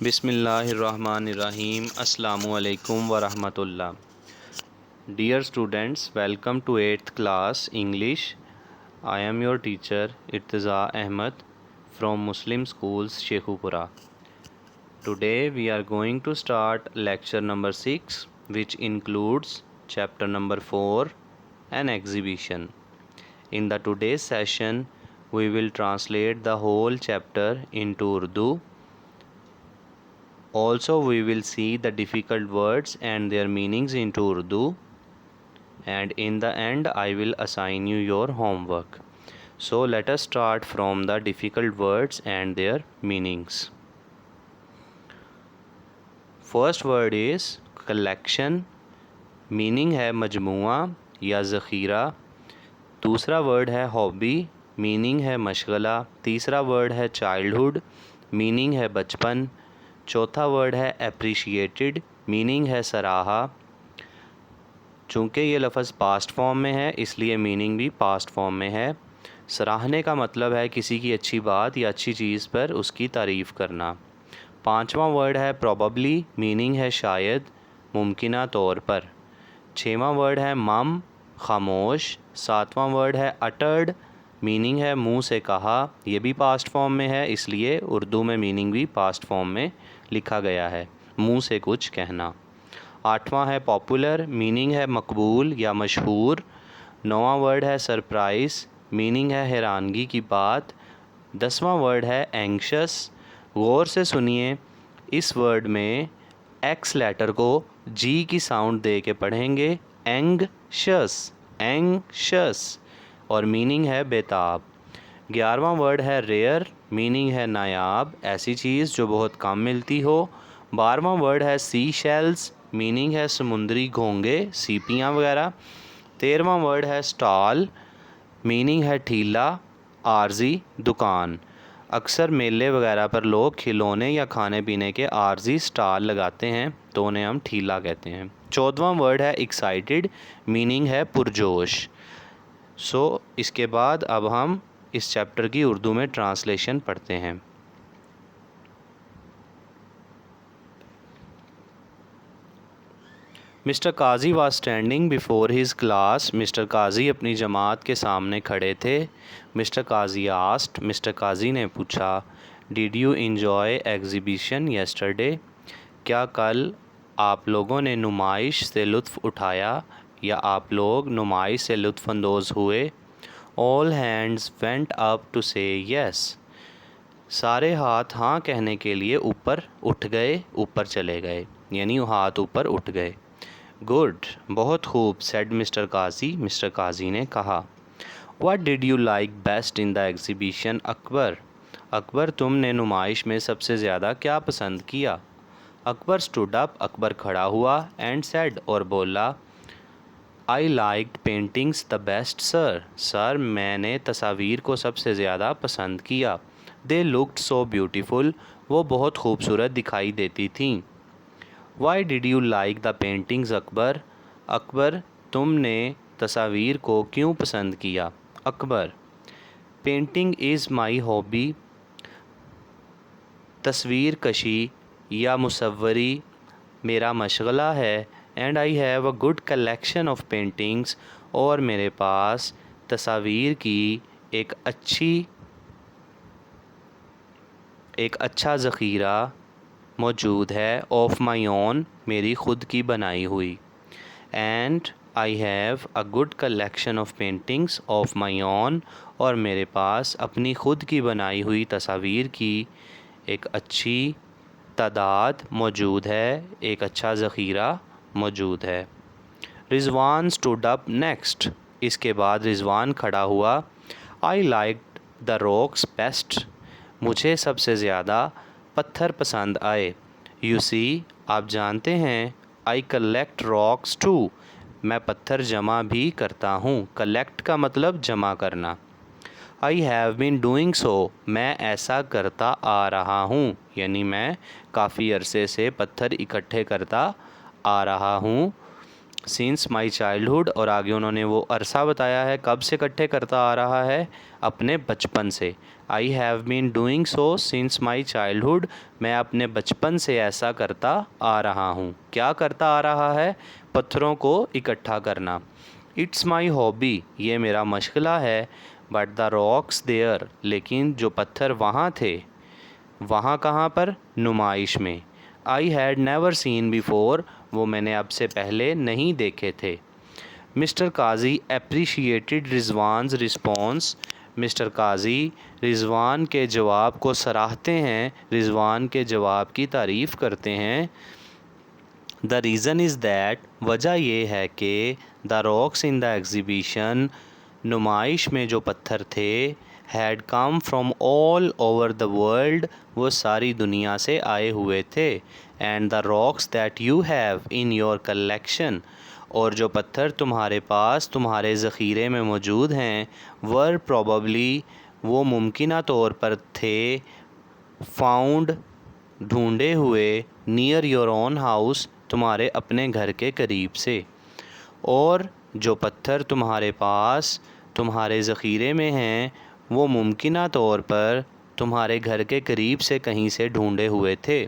बिस्मिल्लाहिर्रहमानिर्रहीम अस्सलामुअलैकुम वरहमतुल्लाह। Dear students, welcome to 8th class English. I am your teacher Irtiza Ahmed from Muslim Schools Shekhupura. Today we are going to start lecture number 6, which includes chapter number 4, an exhibition. In the today's session we will translate the whole chapter into Urdu. Also we will see the difficult words and their meanings into Urdu, and in the end I will assign you your homework. So let us start from the difficult words and their meanings. First word is collection. Meaning है मजमुआ या ज़ख़ीरा. दूसरा word है hobby. Meaning है मशगला. तीसरा word है childhood. Meaning है बचपन. चौथा वर्ड है एप्रिशिएटेड. मीनिंग है सराहा. चूँकि ये लफ्ज़ पास्ट फॉर्म में है इसलिए मीनिंग भी पास्ट फॉर्म में है. सराहने का मतलब है किसी की अच्छी बात या अच्छी चीज़ पर उसकी तारीफ़ करना. पांचवा वर्ड है प्रोबेबली. मीनिंग है शायद, मुमकिना तौर पर. छठवां वर्ड है मम, खामोश. सातवां वर्ड है अटर्ड. मीनिंग है मुंह से कहा. यह भी पास्ट फॉर्म में है इसलिए उर्दू में मीनिंग भी पास्ट फॉर्म में लिखा गया है, मुंह से कुछ कहना. आठवां है पॉपुलर. मीनिंग है मकबूल या मशहूर. नौवां वर्ड है सरप्राइज़. मीनिंग है हैरानगी की बात. 10वां वर्ड है एंग्शस. गौर से सुनिए, इस वर्ड में एक्स लेटर को जी की साउंड दे के पढ़ेंगे. एंग्शस, एंग्शस. और मीनिंग है बेताब. 11वां वर्ड है रेयर. मीनिंग है नायाब, ऐसी चीज़ जो बहुत कम मिलती हो. 12वां वर्ड है सी शेल्स. मीनिंग है समुद्री घोंगे, सीपियाँ वगैरह. 13वां वर्ड है स्टॉल. मीनिंग है ठीला, आर्जी दुकान. अक्सर मेले वगैरह पर लोग खिलौने या खाने पीने के आर्जी स्टॉल लगाते हैं तो उन्हें हम ठीला कहते हैं. 14वां वर्ड है एक्साइटेड. मीनिंग है पुरजोश. इसके बाद अब हम इस चैप्टर की उर्दू में ट्रांसलेशन पढ़ते हैं. Mister Qazi was standing before his class. Mister Qazi अपनी जमात के सामने खड़े थे. Mister Qazi asked. Mister Qazi ने पूछा. Did you enjoy exhibition yesterday. क्या कल आप लोगों ने नुमाइश से लुत्फ़ उठाया या आप लोग नुमाइश से लुत्फ़अंदोज़ हुए. All hands went up to say yes. सारे हाथ हाँ कहने के लिए ऊपर उठ गए, ऊपर चले गए, यानी हाथ ऊपर उठ गए. गुड, बहुत खूब. सेड मिस्टर काजी. मिस्टर काजी ने कहा. What did you like best in the exhibition Akbar. Akbar, तुमने नुमाइश में सबसे ज़्यादा क्या पसंद किया. Akbar stood up. अकबर खड़ा हुआ. एंड सेड, और बोला. I liked paintings the best sir. Sir, मैंने तस्वीर को सबसे ज़्यादा पसंद किया. They looked so beautiful. वो बहुत खूबसूरत दिखाई देती थीं. Why did you like the paintings Akbar. Akbar, तुमने तस्वीर को क्यों पसंद किया. Akbar, painting is my hobby. तस्वीर कशी या मुसव्वरी मेरा मशगला है. And I have a good collection of paintings. और मेरे पास तस्वीर की एक अच्छा ज़ख़ीरा मौजूद है. ऑफ माई ओन, मेरी ख़ुद की बनाई हुई. And I have a good collection of paintings of my own. और मेरे पास अपनी ख़ुद की बनाई हुई तस्वीर की एक अच्छी तादाद मौजूद है, एक अच्छा ज़ख़ीरा मौजूद है. Rizwan stood up next. इसके बाद रिजवान खड़ा हुआ. I liked the rocks best. मुझे सबसे ज़्यादा पत्थर पसंद आए. यू सी, आप जानते हैं. I collect rocks too. मैं पत्थर जमा भी करता हूँ. कलेक्ट का मतलब जमा करना. I have been doing so. मैं ऐसा करता आ रहा हूँ, यानी मैं काफ़ी अरसे से पत्थर इकट्ठे करता आ रहा हूँ. सिंस माई चाइल्डहुड, और आगे उन्होंने वो अरसा बताया है कब से इकट्ठे करता आ रहा है, अपने बचपन से। I have been doing so since my childhood, मैं अपने बचपन से ऐसा करता आ रहा हूँ। क्या करता आ रहा है? पत्थरों को इकट्ठा करना। इट्स माई हॉबी, ये मेरा मशगला है। बट द रॉक्स देयर, लेकिन जो पत्थर वहाँ थे, वहाँ कहाँ पर? नुमाइश में। I had never seen before, वो मैंने अब से पहले नहीं देखे थे। मिस्टर काजी अप्रिशिएटेड रिजवान्स रिस्पॉन्स, मिस्टर काजी रिजवान के जवाब को सराहते हैं, रिजवान के जवाब की तारीफ़ करते हैं। द रीज़न इज़ दैट, वजह ये है कि the rocks in the exhibition, नुमाइश में जो पत्थर थे, had come from all over the world, वो सारी दुनिया से आए हुए थे। And the rocks that you have in your collection, और जो पत्थर तुम्हारे पास तुम्हारे ज़ख़ीरे में मौजूद हैं, वर प्रोबेबली, वो मुमकिना तौर पर थे, फाउंड, ढूंढे हुए, नियर योर ओन हाउस, तुम्हारे अपने घर के करीब से। और जो पत्थर तुम्हारे पास तुम्हारे ज़ख़ीरे में हैं, वो मुमकिना तौर पर तुम्हारे घर के करीब से कहीं से ढूंढे हुए थे।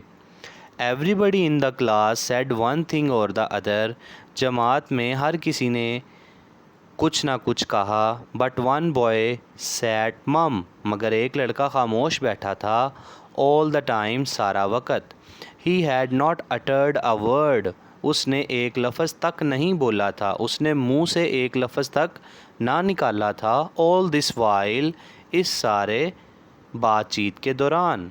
Everybody in the class said one thing और द अदर, जमात में हर किसी ने कुछ ना कुछ कहा। बट वन बॉय सैट मम, मगर एक लड़का खामोश बैठा था। ऑल द टाइम, सारा वक़्त। He had not uttered a word, उसने एक लफ्ज़ तक नहीं बोला था, उसने मुंह से एक लफ्ज़ तक ना निकाला था। ऑल दिस वाइल, इस सारे बातचीत के दौरान।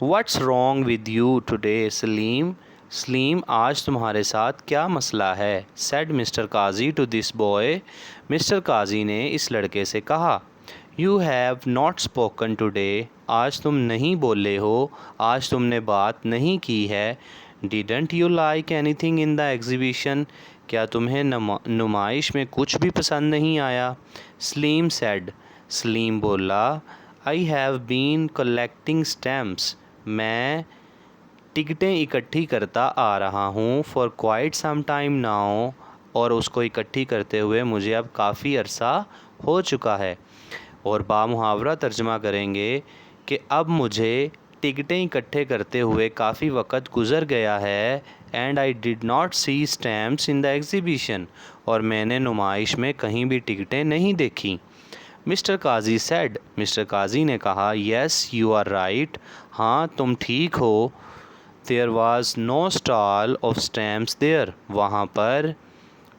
What's wrong with you today Salim, Salim आज तुम्हारे साथ क्या मसला है? Said mister Qazi to this boy, mister Qazi ने इस लड़के से कहा। You have not spoken today, आज तुम नहीं बोले हो, आज तुमने बात नहीं की है। Didn't you like anything in the exhibition, क्या तुम्हें नुमाइश में कुछ भी पसंद नहीं आया? सलीम सेड, सलीम बोला, I have been collecting stamps, मैं टिकटें इकट्ठी करता आ रहा हूँ। For quite some time now, और उसको इकट्ठी करते हुए मुझे अब काफ़ी अरसा हो चुका है। और बामुहावरा तर्जमा करेंगे कि अब मुझे टिकटें इकट्ठे करते हुए काफ़ी वक्त गुज़र गया है। And I did not see stamps in the exhibition, और मैंने नुमाइश में कहीं भी टिकटें नहीं देखी। Mister Qazi said, mister Qazi ने कहा, येस यू आर राइट, हाँ तुम ठीक हो। There was no stall of stamps there, वहाँ पर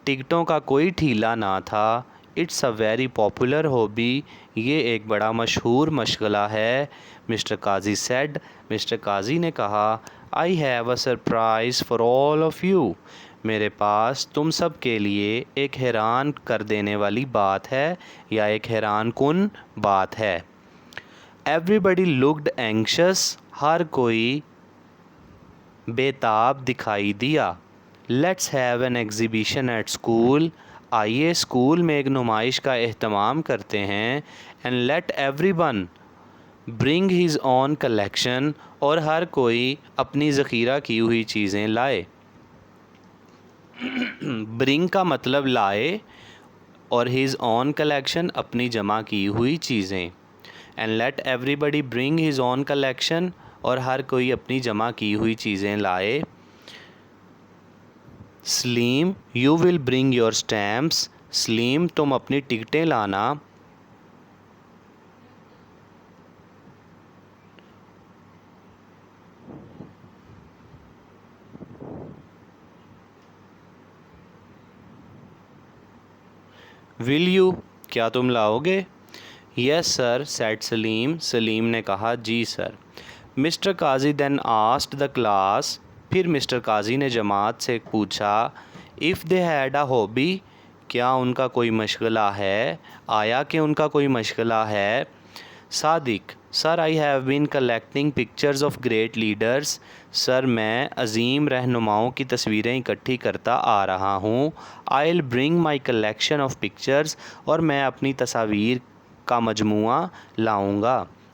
टिकटों का कोई ठेला ना था। It's a very popular hobby, ये एक बड़ा मशहूर मशगला है। Mister Qazi said, mister Qazi ने कहा, I have a surprise for all of you, मेरे पास तुम सब के लिए एक हैरान कर देने वाली बात है, या एक हैरान कुन बात है। एवरीबडी लुक्ड एंक्शस, हर कोई बेताब दिखाई दिया। Let's have an exhibition at school, आइए स्कूल में एक नुमाइश का एहतमाम करते हैं। And let everyone bring his own collection, और हर कोई अपनी ज़ख़ीरा की हुई चीज़ें लाए। ब्रिंग का मतलब लाए, और हिज ओन कलेक्शन अपनी जमा की हुई चीज़ें। And let everybody bring his own collection, और हर कोई अपनी जमा की हुई चीज़ें लाए। Salim, you will bring your stamps, Salim तुम अपनी टिकटें लाना। विल यू, क्या तुम लाओगे? Yes sir said Salim, Salim ने कहा, जी sir. Mister Qazi then asked the class, फिर मिस्टर काजी ने जमात से पूछा, if they had a hobby, क्या उनका कोई मशगला है, आया कि उनका कोई मशगला है। Sadiq, sir I have been collecting pictures of great leaders, sir मैं अजीम रहनुमाओं की तस्वीरें इकट्ठी करता आ रहा हूँ। I will bring my collection of pictures, और मैं अपनी तस्वीर का मजमुआ लाऊंगा।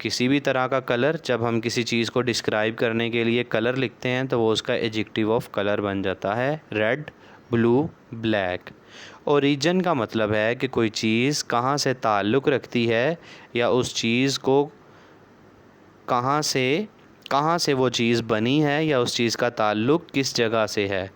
किसी भी तरह का कलर, जब हम किसी चीज़ को डिस्क्राइब करने के लिए कलर लिखते हैं तो वो उसका एडजेक्टिव ऑफ कलर बन जाता है। Red, blue, black. ओरिजिन का मतलब है कि कोई चीज़ कहाँ से ताल्लुक़ रखती है या उस चीज़ को कहाँ से वो चीज़ बनी है या उस चीज़ का ताल्लुक़ किस जगह से है।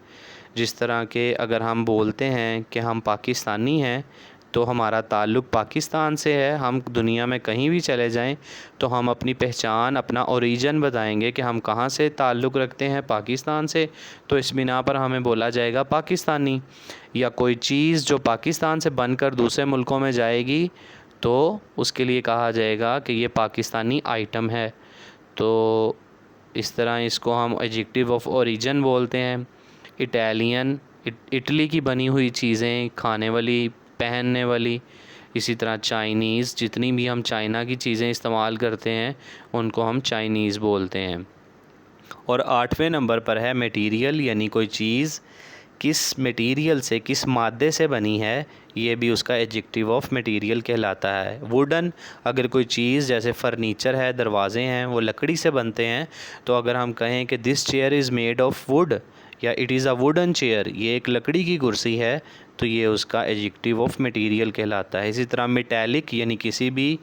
जिस तरह के अगर हम बोलते हैं कि हम पाकिस्तानी हैं तो हमारा ताल्लुक़ पाकिस्तान से है। हम दुनिया में कहीं भी चले जाएं तो हम अपनी पहचान, अपना ओरिजिन बताएंगे कि हम कहाँ से ताल्लुक़ रखते हैं, पाकिस्तान से। तो इस बिना पर हमें बोला जाएगा पाकिस्तानी। या कोई चीज़ जो पाकिस्तान से बनकर दूसरे मुल्कों में जाएगी तो उसके लिए कहा जाएगा कि ये पाकिस्तानी आइटम है। तो इस तरह इसको हम एडजेक्टिव ऑफ ओरिजिन बोलते हैं। इटालियन, इटली की बनी हुई चीज़ें, खाने वाली, पहनने वाली। इसी तरह चाइनीज़, जितनी भी हम चाइना की चीज़ें इस्तेमाल करते हैं उनको हम चाइनीज़ बोलते हैं। और 8वें नंबर पर है मटेरियल, यानी कोई चीज़ किस मटेरियल से, किस मादे से बनी है, ये भी उसका एडजेक्टिव ऑफ मटेरियल कहलाता है। वुडन, अगर कोई चीज़ जैसे फ़र्नीचर है, दरवाज़े हैं, वो लकड़ी से बनते हैं तो अगर हम कहें कि this chair is made of wood या it is a wooden chair, ये एक लकड़ी की कुर्सी है, तो ये उसका एडजेक्टिव ऑफ मटेरियल कहलाता है। इसी तरह मेटालिक, यानी किसी भी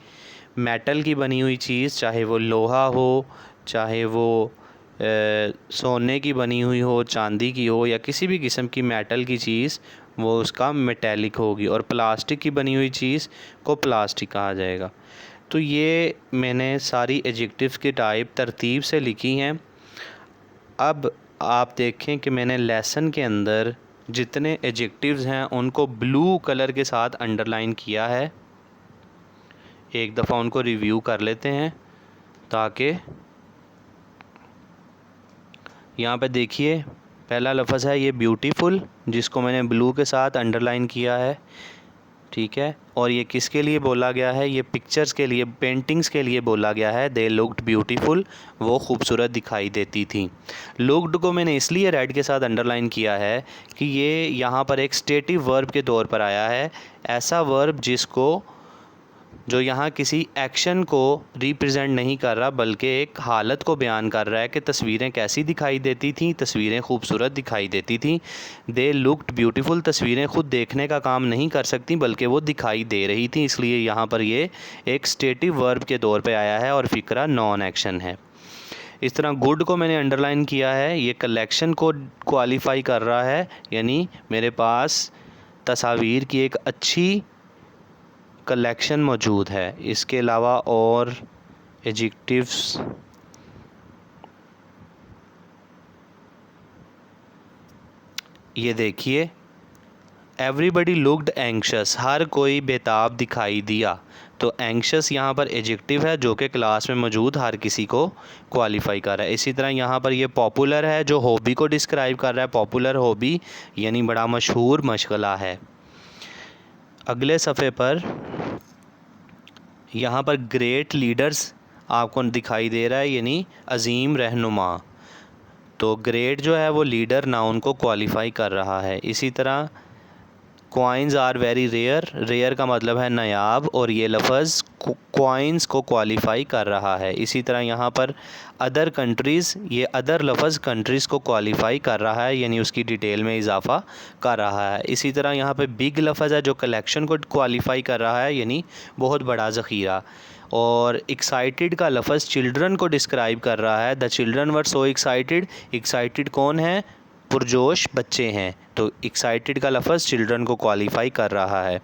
मेटल की बनी हुई चीज़, चाहे वो लोहा हो, चाहे वो सोने की बनी हुई हो, चांदी की हो, या किसी भी किस्म की मेटल की चीज़, वो उसका मेटालिक होगी। और प्लास्टिक की बनी हुई चीज़ को प्लास्टिक कहा जाएगा। तो ये मैंने सारी एडजेक्टिव्स की टाइप तरतीब से लिखी हैं। अब आप देखें कि मैंने लेसन के अंदर जितने एडजेक्टिव्स हैं उनको ब्लू कलर के साथ अंडरलाइन किया है। एक दफ़ा उनको रिव्यू कर लेते हैं ताकि यहाँ पे देखिए, पहला लफ्ज़ है ये ब्यूटीफुल, जिसको मैंने ब्लू के साथ अंडरलाइन किया है, ठीक है। और ये किसके लिए बोला गया है, ये पिक्चर्स के लिए, पेंटिंग्स के लिए बोला गया है। दे लुक्ड ब्यूटीफुल, वो खूबसूरत दिखाई देती थी। लुक्ड को मैंने इसलिए रेड के साथ अंडरलाइन किया है कि ये यहाँ पर एक स्टेटिव वर्ब के तौर पर आया है। ऐसा वर्ब जो यहाँ किसी एक्शन को रिप्रेजेंट नहीं कर रहा बल्कि एक हालत को बयान कर रहा है कि तस्वीरें कैसी दिखाई देती थीं, तस्वीरें खूबसूरत दिखाई देती थीं। दे लुक्ड ब्यूटीफुल, तस्वीरें ख़ुद देखने का काम नहीं कर सकती बल्कि वो दिखाई दे रही थी, इसलिए यहाँ पर ये एक स्टेटिव वर्ब के तौर पे आया है और फ़िक्रा नॉन एक्शन है। इस तरह गुड को मैंने अंडरलाइन किया है, ये कलेक्शन को क्वालिफाई कर रहा है, यानी मेरे पास तस्वीर की एक अच्छी कलेक्शन मौजूद है। इसके अलावा और एडजेक्टिव्स, ये देखिए, एवरीबडी लुक्ड एंक्शस, हर कोई बेताब दिखाई दिया। तो एंक्शस यहाँ पर एडजेक्टिव है जो कि क्लास में मौजूद हर किसी को क्वालिफाई कर रहा है। इसी तरह यहाँ पर ये पॉपुलर है जो हॉबी को डिस्क्राइब कर रहा है। पॉपुलर हॉबी यानी बड़ा मशहूर मशगला है। अगले सफ़े पर यहाँ पर ग्रेट लीडर्स आपको दिखाई दे रहा है, यानी अजीम रहनुमा। तो ग्रेट जो है वो लीडर नाउन को क्वालिफाई कर रहा है। इसी तरह coins are very rare, rare का मतलब है नायाब, और ये लफ्ज़ कॉइन्स को क्वालिफाई कर रहा है। इसी तरह यहाँ पर अदर कंट्रीज़, ये अदर लफ्ज़ कंट्रीज़ को क्वालिफाई कर रहा है, यानी उसकी डिटेल में इजाफ़ा कर रहा है। इसी तरह यहाँ पर बिग लफ्ज़ है जो कलेक्शन को क्वालिफाई कर रहा है, यानी बहुत बड़ा ज़ख़ीरा। और एक्साइटेड का लफ्ज़ चिल्ड्रन को डिस्क्राइब कर रहा है। The children were so excited, excited कौन है, पुरजोश बच्चे हैं, तो एक्साइटेड का लफ्ज़ चिल्ड्रन को क्वालिफाई कर रहा है।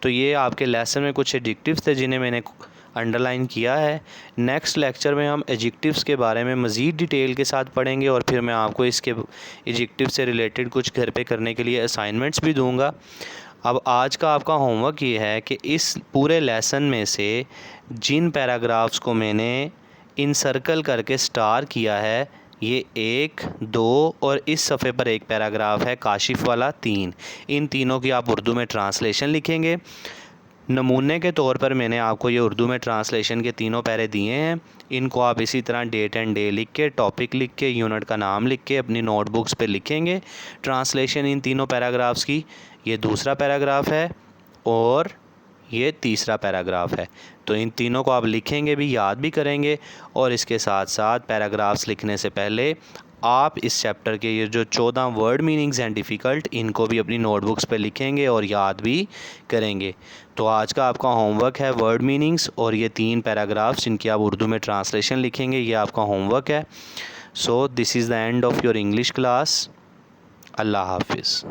तो ये आपके लेसन में कुछ एडजेक्टिव्स थे जिन्हें मैंने अंडरलाइन किया है। नेक्स्ट लेक्चर में हम एडजेक्टिव्स के बारे में मज़ीद डिटेल के साथ पढ़ेंगे और फिर मैं आपको इसके एडजेक्टिव से रिलेटेड कुछ घर पे करने के लिए असाइनमेंट्स भी दूंगा। अब आज का आपका होमवर्क ये है कि इस पूरे लेसन में से जिन पैराग्राफ्स को मैंने इन सर्कल करके स्टार किया है, ये 1, 2 और इस सफ़े पर एक पैराग्राफ है काशिफ वाला 3, इन तीनों की आप उर्दू में ट्रांसलेशन लिखेंगे। नमूने के तौर पर मैंने आपको ये उर्दू में ट्रांसलेशन के तीनों पैरे दिए हैं। इनको आप इसी तरह डेट एंड डे लिख के, टॉपिक लिख के, यूनिट का नाम लिख के अपनी नोटबुक्स पे लिखेंगे ट्रांसलेशन इन तीनों पैराग्राफ्स की। ये दूसरा पैराग्राफ है और ये तीसरा पैराग्राफ है। तो इन तीनों को आप लिखेंगे भी, याद भी करेंगे, और इसके साथ साथ पैराग्राफ्स लिखने से पहले आप इस चैप्टर के ये जो 14 वर्ड मीनिंग्स हैं डिफ़िकल्ट, इनको भी अपनी नोटबुक्स पे लिखेंगे और याद भी करेंगे। तो आज का आपका होमवर्क है वर्ड मीनिंग्स और ये 3 पैराग्राफ्स जिनकी आप उर्दू में ट्रांसलेशन लिखेंगे, ये आपका होमवर्क है। So this is the end of your English class. Allah हाफिज़।